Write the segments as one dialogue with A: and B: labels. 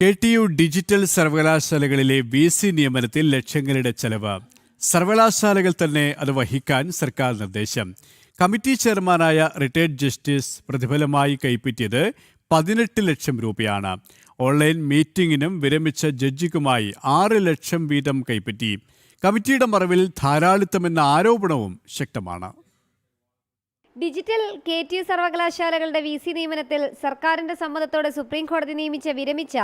A: KTU digital സർവകലാശാലകളിലെ VC നിയമനത്തിൽ ലക്ഷങ്ങളുടെ ചെലവ്. സർവകലാശാലകൾ തന്നെ അത് വഹിക്കാൻ സർക്കാർ നിർദ്ദേശം. കമ്മിറ്റി ചെയർമാനായ റിട്ടയർഡ് ജസ്റ്റിസ് പ്രതിഫലമായി കൈപ്പറ്റിയത് 18 ലക്ഷം രൂപയാണ്. ഓൺലൈൻ മീറ്റിംഗിനും വിരമിച്ച ജഡ്ജിക്കുമായി 6 ലക്ഷം വീതം കൈപ്പറ്റി. കമ്മിറ്റിയുടെ മറവിൽ ധാരാളിത്തമെന്ന ആരോപണവും ശക്തമാണ്.
B: ഡിജിറ്റൽ KTU സർവകലാശാലകളുടെ VC നിയമനത്തിൽ സർക്കാരിന്റെ സമ്മതത്തോടെ സുപ്രീം കോടതി വിരമിച്ച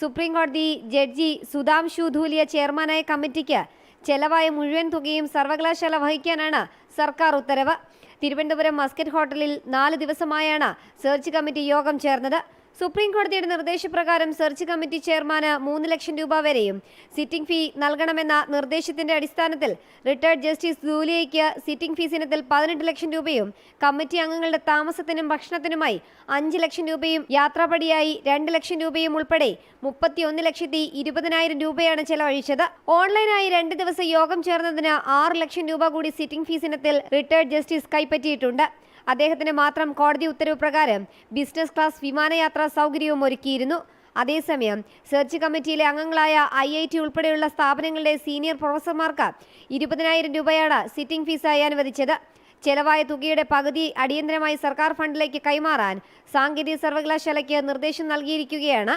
B: സുപ്രീം കോടതി ജഡ്ജി സുധാംശു ധൂലിയ ചെയർമാനായ കമ്മിറ്റിക്ക് ചെലവായ മുഴുവൻ തുകയും സർവകലാശാല വഹിക്കാനാണ് സർക്കാർ ഉത്തരവ്. തിരുവനന്തപുരം മസ്കറ്റ് ഹോട്ടലിൽ 4 ദിവസമായാണ് സെർച്ച് കമ്മിറ്റി യോഗം ചേർന്നത്. സുപ്രീം കോടതിയുടെ നിർദ്ദേശപ്രകാരം സെർച്ച് കമ്മിറ്റി ചെയർമാന് 3 ലക്ഷം രൂപ വരെയും സിറ്റിംഗ് ഫീ നൽകണമെന്ന നിർദ്ദേശത്തിന്റെ അടിസ്ഥാനത്തിൽ റിട്ടയർഡ് ജസ്റ്റിസ് ധൂലിയയ്ക്ക് സിറ്റിംഗ് ഫീസ് ഇനത്തിൽ 18 ലക്ഷം രൂപയും കമ്മിറ്റി അംഗങ്ങളുടെ താമസത്തിനും ഭക്ഷണത്തിനുമായി 5 ലക്ഷം രൂപയും യാത്രാപടിയായി 2 ലക്ഷം രൂപയും ഉൾപ്പെടെ 31,20,000 രൂപയാണ് ചെലവഴിച്ചത്. ഓൺലൈനായി 2 ദിവസം യോഗം ചേർന്നതിന് 6 ലക്ഷം രൂപ കൂടി സിറ്റിംഗ് ഫീസ് ഇനത്തിൽ റിട്ടയർഡ് ജസ്റ്റിസ് കൈപ്പറ്റിയിട്ടുണ്ട്. അദ്ദേഹത്തിന് മാത്രം കോടതി ഉത്തരവ് പ്രകാരം ബിസിനസ് ക്ലാസ് വിമാനയാത്രാ സൗകര്യവും ഒരുക്കിയിരുന്നു. അതേസമയം സെർച്ച് കമ്മിറ്റിയിലെ അംഗങ്ങളായ IIT ഉൾപ്പെടെയുള്ള സ്ഥാപനങ്ങളുടെ സീനിയർ പ്രൊഫസർമാർക്ക് 20,000 രൂപയാണ് സിറ്റിംഗ് ഫീസായി അനുവദിച്ചത്. ചെലവായ തുകയുടെ പകുതി അടിയന്തരമായി സർക്കാർ ഫണ്ടിലേക്ക് കൈമാറാൻ സാങ്കേതിക സർവകലാശാലയ്ക്ക് നിർദ്ദേശം നൽകിയിരിക്കുകയാണ്.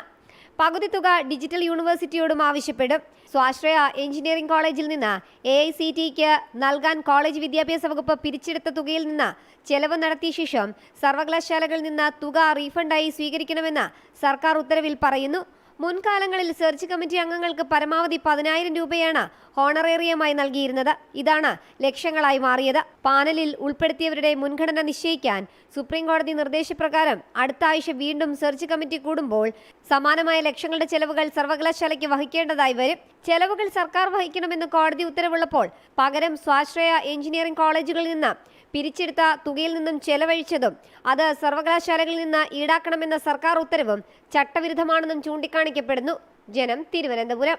B: പകുതി തുക ഡിജിറ്റൽ യൂണിവേഴ്സിറ്റിയോടും ആവശ്യപ്പെടും. സ്വാശ്രയ എഞ്ചിനീയറിംഗ് കോളേജിൽ നിന്ന് AICTEക്ക് നൽകാൻ കോളേജ് വിദ്യാഭ്യാസ വകുപ്പ് പിരിച്ചെടുത്ത തുകയിൽ നിന്ന് ചെലവ് നടത്തിയ ശേഷം സർവകലാശാലകളിൽ നിന്ന് തുക റീഫണ്ടായി സ്വീകരിക്കണമെന്ന് സർക്കാർ ഉത്തരവിൽ പറയുന്നു. മുൻകാലങ്ങളിൽ സെർച്ച് കമ്മിറ്റി അംഗങ്ങൾക്ക് പരമാവധി 10,000 രൂപയാണ് ഹോണറേറിയമായി നൽകിയിരുന്നത്. ഇതാണ് ലക്ഷങ്ങളായി മാറിയത്. പാനലിൽ ഉൾപ്പെടുത്തിയവരുടെ മുൻഗണന നിശ്ചയിക്കാൻ സുപ്രീം കോടതി നിർദ്ദേശപ്രകാരം അടുത്ത ആഴ്ച വീണ്ടും സെർച്ച് കമ്മിറ്റി കൂടുമ്പോൾ സമാനമായ ലക്ഷങ്ങളുടെ ചെലവുകൾ സർവകലാശാലയ്ക്ക് വഹിക്കേണ്ടതായി വരും. ചെലവുകൾ സർക്കാർ വഹിക്കണമെന്ന് കോടതി ഉത്തരവുള്ളപ്പോൾ പകരം സ്വാശ്രയ എഞ്ചിനീയറിംഗ് കോളേജുകളിൽ നിന്ന് പിരിച്ചെടുത്ത തുകയിൽ നിന്നും ചെലവഴിച്ചതും അത് സർവകലാശാലകളിൽ നിന്ന് ഈടാക്കണമെന്ന സർക്കാർ ഉത്തരവും ചട്ടവിരുദ്ധമാണെന്നും ചൂണ്ടിക്കാണിക്കപ്പെടുന്നു. ജനം, തിരുവനന്തപുരം.